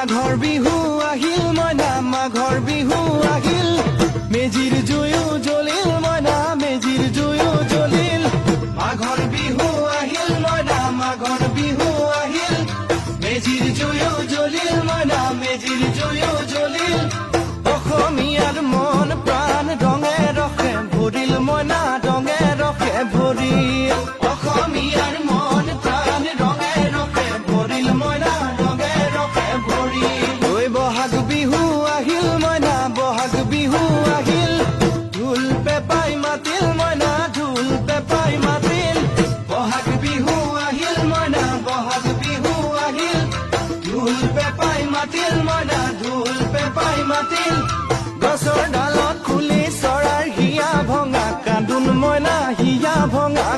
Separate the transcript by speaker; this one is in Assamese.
Speaker 1: মাঘৰ বিহু আহিল মইনা মাঘৰ বিহু আহিল মেজিৰ জুয়ো জ্বলিল মইনা মেজিৰ জুয়ো জ্বলিল মাঘৰ বিহু আহিল মইনা মাঘৰ বিহু আহিল মেজিৰ জুয়ো জ্বলিল মইনা মেজিৰ জুয়ো জ্বলিল অসমীয়াৰ মন প্ৰাণ ৰঙে ৰখে ভৰিল মইনা ৰঙে ৰখে ভৰিল অসমীয়াৰ মন প্ৰাণ ৰঙে ৰখে ভৰিল মইনা ৰঙে ৰখে ভৰিল ঐ বহাগ বিহু আহিল মইনা বহাগ বিহু আহিল ঢোল পেপাই মাতিল মইনা ঢোল পেপাই মাতিল বহাগ বিহু আহিল মইনা বহাগ বিহু আহিল ঢোল পেপাই মাতিল মইনা ঢোল পেপাই মাতিল গছৰ ডালত খুলি চৰাইৰ হিয়া ভঙা কান্দোন মইনা হিয়া ভঙা